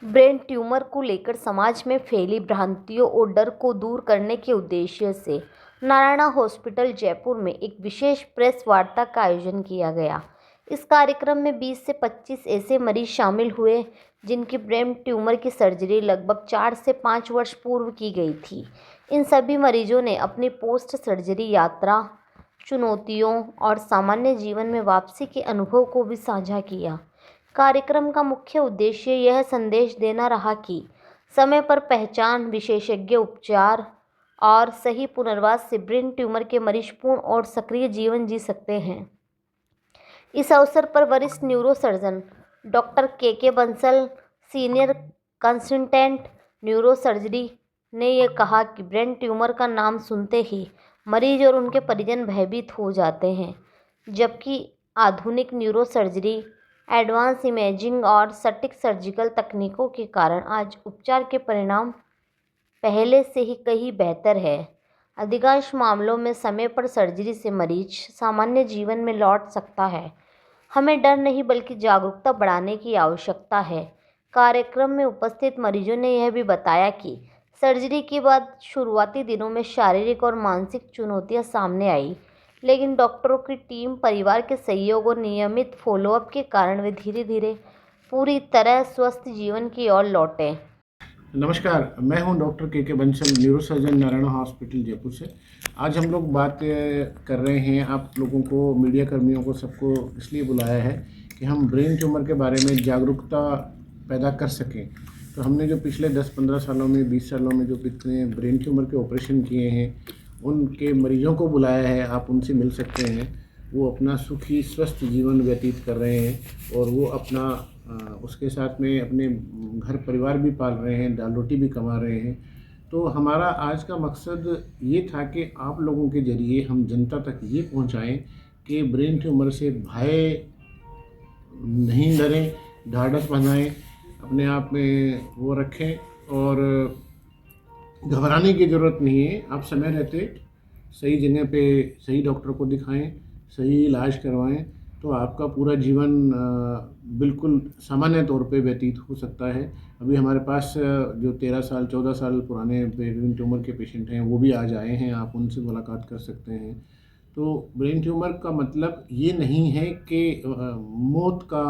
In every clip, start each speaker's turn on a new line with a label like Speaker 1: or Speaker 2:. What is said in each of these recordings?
Speaker 1: Brain tumour को लेकर समाज में फैली भ्रांतियों और डर को दूर करने के उद्देश्य से नारायणा हॉस्पिटल जयपुर में एक विशेष प्रेस वार्ता का आयोजन किया गया। इस कार्यक्रम में 20 से 25 ऐसे मरीज शामिल हुए जिनकी ब्रेन ट्यूमर की सर्जरी लगभग 4 से 5 वर्ष पूर्व की गई थी। इन सभी मरीजों ने अपनी पोस्ट सर्जरी यात्रा, चुनौतियों और सामान्य जीवन में वापसी के अनुभव को भी साझा किया। कार्यक्रम का मुख्य उद्देश्य यह संदेश देना रहा कि समय पर पहचान, विशेषज्ञ उपचार और सही पुनर्वास से ब्रेन ट्यूमर के मरीज पूर्ण और सक्रिय जीवन जी सकते हैं। इस अवसर पर वरिष्ठ न्यूरोसर्जन डॉक्टर के बंसल, सीनियर कंसल्टेंट न्यूरोसर्जरी ने यह कहा कि ब्रेन ट्यूमर का नाम सुनते ही मरीज और उनके परिजन भयभीत हो जाते हैं, जबकि आधुनिक न्यूरोसर्जरी, एडवांस इमेजिंग और सटीक सर्जिकल तकनीकों के कारण आज उपचार के परिणाम पहले से ही कहीं बेहतर है। अधिकांश मामलों में समय पर सर्जरी से मरीज सामान्य जीवन में लौट सकता है। हमें डर नहीं बल्कि जागरूकता बढ़ाने की आवश्यकता है। कार्यक्रम में उपस्थित मरीजों ने यह भी बताया कि सर्जरी के बाद शुरुआती दिनों में शारीरिक और मानसिक चुनौतियां सामने आई, लेकिन डॉक्टरों की टीम, परिवार के सहयोग और नियमित फॉलोअप के कारण वे धीरे धीरे पूरी तरह स्वस्थ जीवन की ओर लौटे।
Speaker 2: नमस्कार, मैं हूं डॉक्टर के बंसल, न्यूरोसर्जन, नारायणा हॉस्पिटल जयपुर से। आज हम लोग बात कर रहे हैं, आप लोगों को, मीडिया कर्मियों को, सबको इसलिए बुलाया है कि हम ब्रेन ट्यूमर के बारे में जागरूकता पैदा कर सकें। तो हमने जो पिछले 10-15 सालों में, 20 सालों में जो कितने ब्रेन ट्यूमर के ऑपरेशन किए हैं, उनके मरीजों को बुलाया है। आप उनसे मिल सकते हैं। वो अपना सुखी स्वस्थ जीवन व्यतीत कर रहे हैं और वो अपना उसके साथ में अपने घर परिवार भी पाल रहे हैं, दाल रोटी भी कमा रहे हैं। तो हमारा आज का मकसद ये था कि आप लोगों के ज़रिए हम जनता तक ये पहुंचाएं कि ब्रेन ट्यूमर से भय नहीं डरें, ढाढ़स बंधाएं, अपने आप में वो रखें और घबराने की ज़रूरत नहीं है। आप समय रहते सही जगह पे सही डॉक्टर को दिखाएं, सही इलाज करवाएं, तो आपका पूरा जीवन बिल्कुल सामान्य तौर पे व्यतीत हो सकता है। अभी हमारे पास जो 13 साल 14 साल पुराने ब्रेन ट्यूमर के पेशेंट हैं, वो भी आज आए हैं। आप उनसे मुलाकात कर सकते हैं। तो ब्रेन ट्यूमर का मतलब ये नहीं है कि मौत का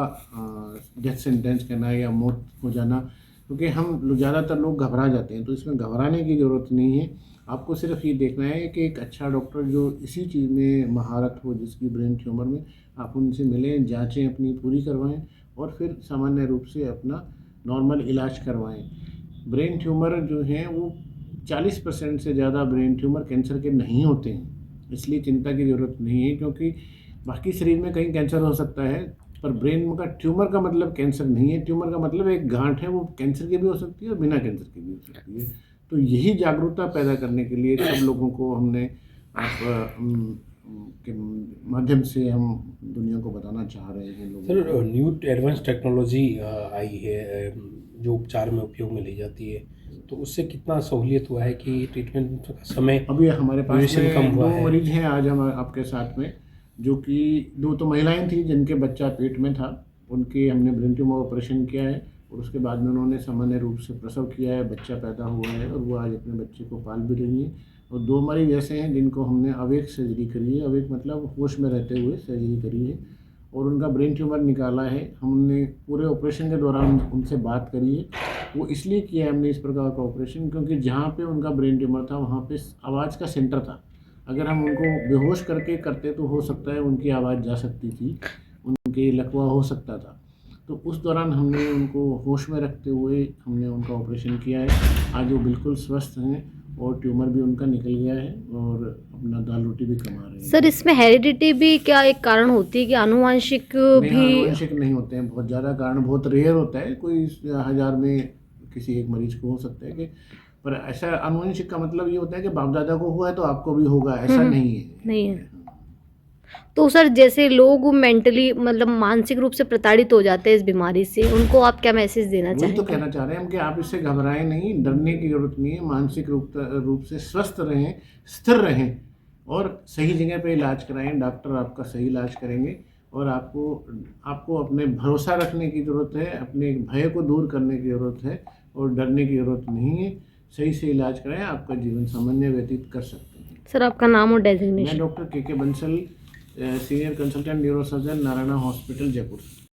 Speaker 2: डेथ सेंटेंस करना या मौत हो जाना, क्योंकि हम ज़्यादातर लोग घबरा जाते हैं। तो इसमें घबराने की ज़रूरत नहीं है। आपको सिर्फ ये देखना है कि एक अच्छा डॉक्टर जो इसी चीज़ में महारत हो, जिसकी ब्रेन ट्यूमर में, आप उनसे मिलें, जांचें अपनी पूरी करवाएं और फिर सामान्य रूप से अपना नॉर्मल इलाज करवाएं। ब्रेन ट्यूमर जो हैं वो 40% से ज़्यादा ब्रेन ट्यूमर कैंसर के नहीं होते हैं, इसलिए चिंता की ज़रूरत नहीं है। क्योंकि बाकी शरीर में कहीं कैंसर हो सकता है, पर ब्रेन का ट्यूमर का मतलब कैंसर नहीं है। ट्यूमर का मतलब एक गांठ है, वो कैंसर की भी हो सकती है और बिना कैंसर की भी हो सकती है। तो यही जागरूकता पैदा करने के लिए सब लोगों को हमने के माध्यम से हम दुनिया को बताना चाह रहे हैं लोगों
Speaker 3: सर,
Speaker 2: को।
Speaker 3: न्यू एडवांस टेक्नोलॉजी आई है जो उपचार में उपयोग में ली जाती है, तो उससे कितना सहूलियत हुआ है कि ट्रीटमेंट का समय,
Speaker 2: अभी हमारे पास
Speaker 3: ड्यूरेशन
Speaker 2: में
Speaker 3: कम हुआ
Speaker 2: 2
Speaker 3: है?
Speaker 2: मरीज हैं आज हम आपके साथ में, जो कि 2 तो महिलाएं थी जिनके बच्चा पेट में था। उनके हमने ब्रेन ट्यूमर ऑपरेशन किया है और उसके बाद में उन्होंने सामान्य रूप से प्रसव किया है, बच्चा पैदा हुआ है और वो आज अपने बच्चे को पाल भी रही हैं। और 2 मरीज ऐसे हैं जिनको हमने अवेक सर्जरी करी है। अवेक मतलब होश में रहते हुए सर्जरी करी है और उनका ब्रेन ट्यूमर निकाला है। हमने पूरे ऑपरेशन के दौरान उनसे बात करी है। वो इसलिए किया है हमने इस प्रकार का ऑपरेशन, क्योंकि जहाँ पे उनका ब्रेन ट्यूमर था वहाँ पे आवाज़ का सेंटर था। अगर हम उनको बेहोश करके करते तो हो सकता है उनकी आवाज़ जा सकती थी, उनके लकवा हो सकता था। तो उस दौरान हमने उनको होश में रखते हुए हमने उनका ऑपरेशन किया है। आज वो बिल्कुल स्वस्थ हैं और ट्यूमर भी उनका निकल गया है और अपना दाल रोटी भी कमा रहे हैं।
Speaker 1: सर, इसमें हेरिडिटी भी क्या एक कारण होती है कि आनुवंशिक
Speaker 2: नहीं,
Speaker 1: भी?
Speaker 2: आनुवंशिक नहीं होते हैं। बहुत ज़्यादा कारण, बहुत रेयर होता है, कोई 1000 में किसी एक मरीज को हो सकता है कि, पर ऐसा आनुवंशिक का मतलब ये होता है कि बाप दादा को हुआ है तो आपको भी होगा, ऐसा नहीं है।
Speaker 1: नहीं है। तो सर, जैसे लोग मेंटली मतलब मानसिक रूप से प्रताड़ित हो जाते हैं इस बीमारी से, उनको आप क्या मैसेज देना
Speaker 2: वही
Speaker 1: चाहेंगे?
Speaker 2: तो कहना चाह रहे हैं हम कि आप इससे घबराएं नहीं, डरने की जरूरत नहीं है। मानसिक रूप से स्वस्थ रहें, स्थिर रहें और सही जगह पे इलाज कराएं। डॉक्टर आपका सही इलाज करेंगे और आपको अपने भरोसा रखने की ज़रूरत है, अपने भय को दूर करने की ज़रूरत है और डरने की ज़रूरत नहीं है। सही से इलाज कराएं, आपका जीवन सामान्य व्यतीत कर सकते हैं।
Speaker 1: सर आपका नाम और
Speaker 2: मैं
Speaker 1: डेजिग्नेशन।
Speaker 2: डॉक्टर के Bansal, senior consultant neurosurgeon, Narayana hospital, Jaipur.